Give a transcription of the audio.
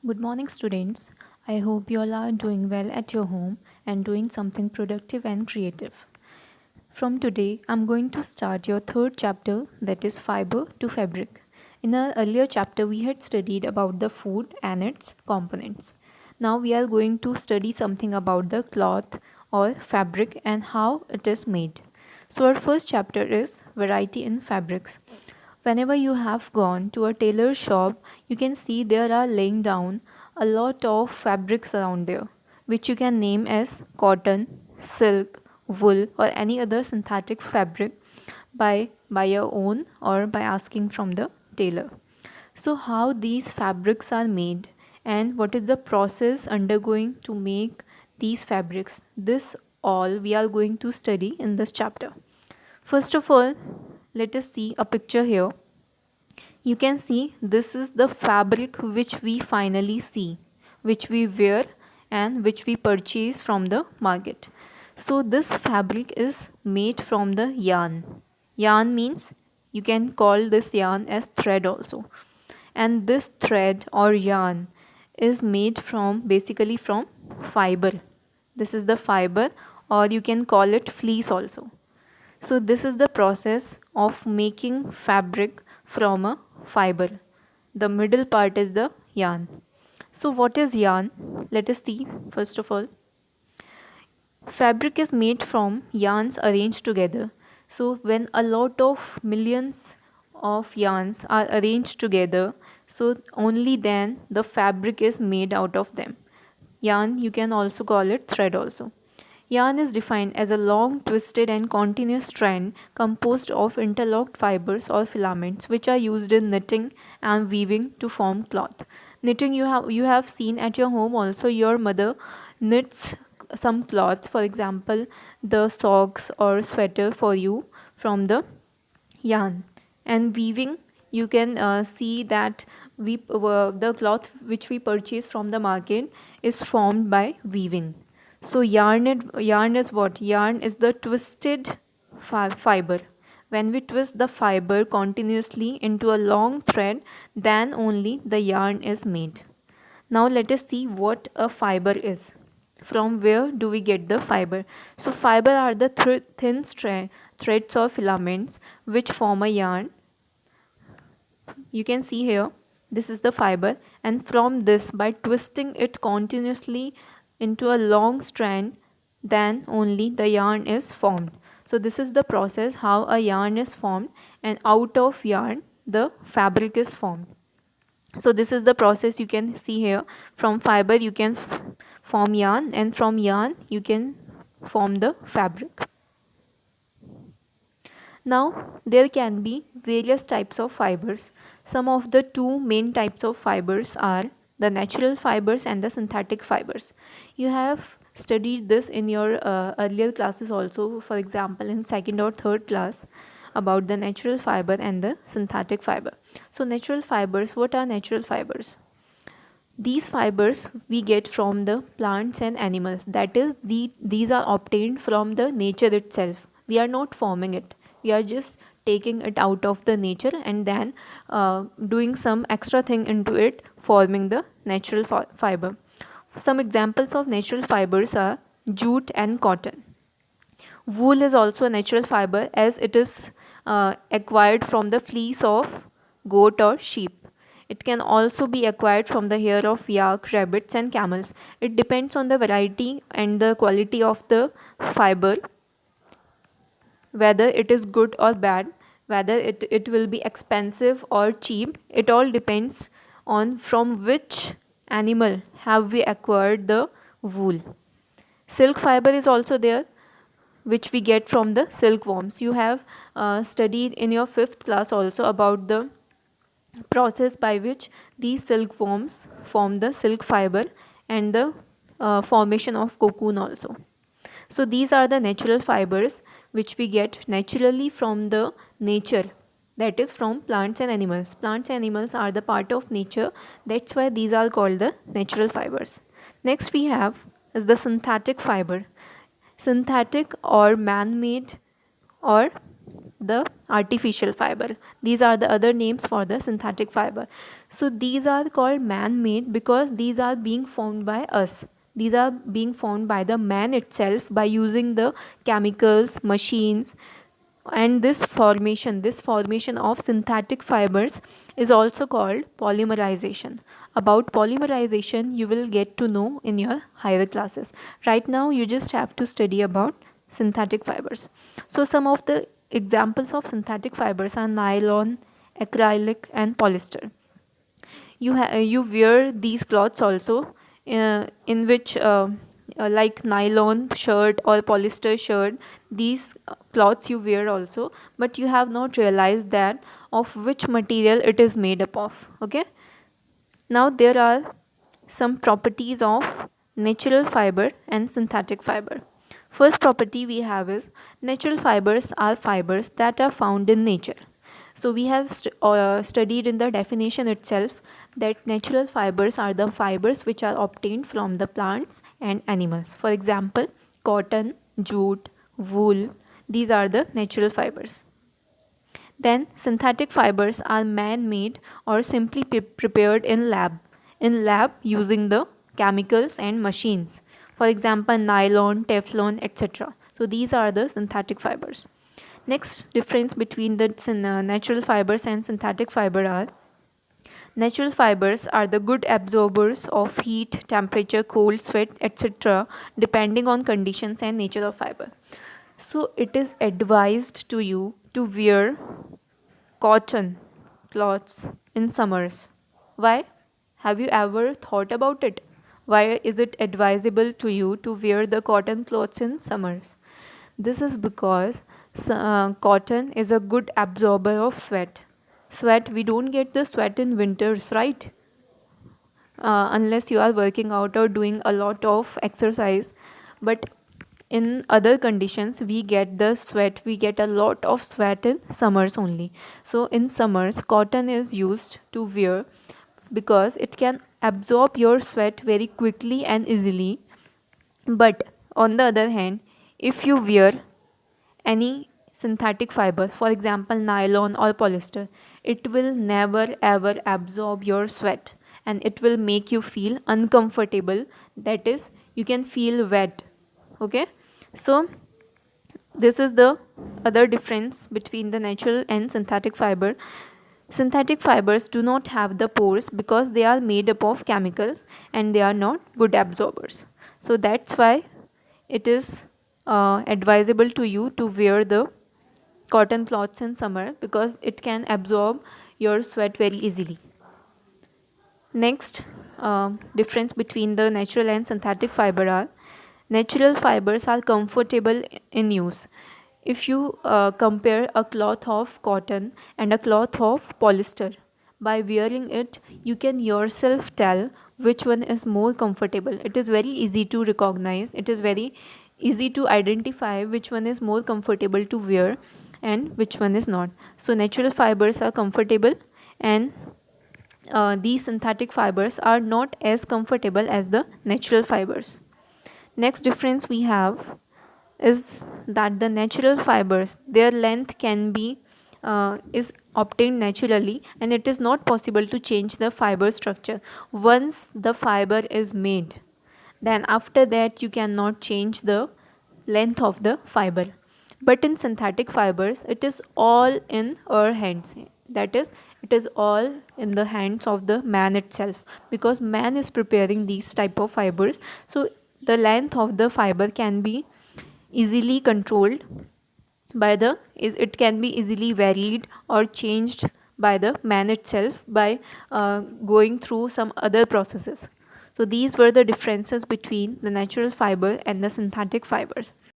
Good morning, students. I hope you all are doing well at your home and doing something productive and creative. From today, I'm going to start your third chapter, that is fiber to fabric. In our earlier chapter, we had studied about the food and its components. Now we are going to study something about the cloth or fabric and how it is made. So our first chapter is variety in fabrics. Whenever you have gone to a tailor shop, you can see there are laying down a lot of fabrics around there, which you can name as cotton, silk, wool, or any other synthetic fabric by your own or by asking from the tailor. So, how these fabrics are made and what is the process undergoing to make these fabrics? This all we are going to study in this chapter. First of all, let us see a picture here. You can see this is the fabric which we finally see, which we wear and which we purchase from the market. So this fabric is made from the yarn. Yarn means you can call this yarn as thread also. And this thread or yarn is made from basically from fiber. This is the fiber, or you can call it fleece also. So this is the process of making fabric from a fiber. The middle part is the yarn. So what is yarn? Let us see first of all. Fabric is made from yarns arranged together. So when a lot of millions of yarns are arranged together, so only then the fabric is made out of them. Yarn, you can also call it thread also. Yarn is defined as a long, twisted and continuous strand composed of interlocked fibers or filaments which are used in knitting and weaving to form cloth. Knitting, you have seen at your home also. Your mother knits some cloths, for example the socks or sweater for you from the yarn. And weaving, you can see that the cloth which we purchase from the market is formed by weaving. So yarn is what? Yarn is the twisted fiber. When we twist the fiber continuously into a long thread, then only the yarn is made. Now let us see what a fiber is. From where do we get the fiber? So fiber are the thin threads or filaments which form a yarn. You can see here, this is the fiber, and from this, by twisting it continuously into a long strand, then only the yarn is formed. So this is the process how a yarn is formed, and out of yarn the fabric is formed. So this is the process you can see here. From fiber you can form yarn, and from yarn you can form the fabric. Now there can be various types of fibers. Some of the two main types of fibers are the natural fibers and the synthetic fibers. You have studied this in your earlier classes also, for example in second or third class, about the natural fiber and the synthetic fiber. So natural fibers, what are natural fibers? These fibers we get from the plants and animals. That is, these are obtained from the nature itself. We are not forming it. We are just taking it out of the nature and then doing some extra thing into it, forming the natural fiber. Some examples of natural fibers are jute and cotton. Wool is also a natural fiber as it is acquired from the fleece of goat or sheep. It can also be acquired from the hair of yak, rabbits and camels. It depends on the variety and the quality of the fiber, whether it is good or bad, whether it will be expensive or cheap. It all depends on from which animal have we acquired the wool. Silk fiber is also there, which we get from the silkworms. You have studied in your 5th class also about the process by which these silkworms form the silk fiber and the formation of cocoon also. So these are the natural fibers which we get naturally from the nature, that is from plants and animals. Plants and animals are the part of nature, that's why these are called the natural fibers. Next we have is the synthetic fiber. Synthetic or man-made or the artificial fiber. These are the other names for the synthetic fiber. So these are called man-made because these are being formed by us. These are being formed by the man itself by using the chemicals, machines, and this formation of synthetic fibers is also called polymerization. About polymerization you will get to know in your higher classes. Right now you just have to study about synthetic fibers. So some of the examples of synthetic fibers are nylon, acrylic, and polyester. You wear these clothes also, in which like nylon shirt or polyester shirt, these cloths you wear also, but you have not realized that of which material it is made up of. Okay, now there are some properties of natural fiber and synthetic fiber. First property we have is natural fibers are fibers that are found in nature. So we have studied in the definition itself that natural fibers are the fibers which are obtained from the plants and animals. For example, cotton, jute, wool, these are the natural fibers. Then synthetic fibers are man-made or simply prepared in lab using the chemicals and machines. For example, nylon, Teflon, etc. So these are the synthetic fibers. Next difference between the natural fibers and synthetic fiber are natural fibers are the good absorbers of heat, temperature, cold, sweat, etc. depending on conditions and nature of fiber. So it is advised to you to wear cotton cloths in summers. Why? Have you ever thought about it? Why is it advisable to you to wear the cotton clothes in summers? This is because cotton is a good absorber of sweat. We don't get the sweat in winters, right? Unless you are working out or doing a lot of exercise. But in other conditions we get a lot of sweat in summers only. So in summers cotton is used to wear because it can absorb your sweat very quickly and easily. But on the other hand, if you wear any synthetic fiber, for example nylon or polyester, it will never ever absorb your sweat and it will make you feel uncomfortable. That is, you can feel wet. Okay, so this is the other difference between the natural and synthetic fiber. Synthetic fibers do not have the pores because they are made up of chemicals and they are not good absorbers. So that's why it is advisable to you to wear the cotton cloths in summer because it can absorb your sweat very easily. Next difference between the natural and synthetic fiber are natural fibers are comfortable in use. If you compare a cloth of cotton and a cloth of polyester, by wearing it you can yourself tell which one is more comfortable. It is very easy to recognize, it is very easy to identify which one is more comfortable to wear and which one is not. So natural fibers are comfortable and these synthetic fibers are not as comfortable as the natural fibers. Next difference we have is that the natural fibers, their length can be is obtained naturally and it is not possible to change the fiber structure. Once the fiber is made, then after that you cannot change the length of the fiber. But in synthetic fibers it is all in our hands. That is, it is all in the hands of the man itself because man is preparing these type of fibers. So the length of the fiber can be easily controlled by the it can be easily varied or changed by the man itself by going through some other processes. So these were the differences between the natural fiber and the synthetic fibers.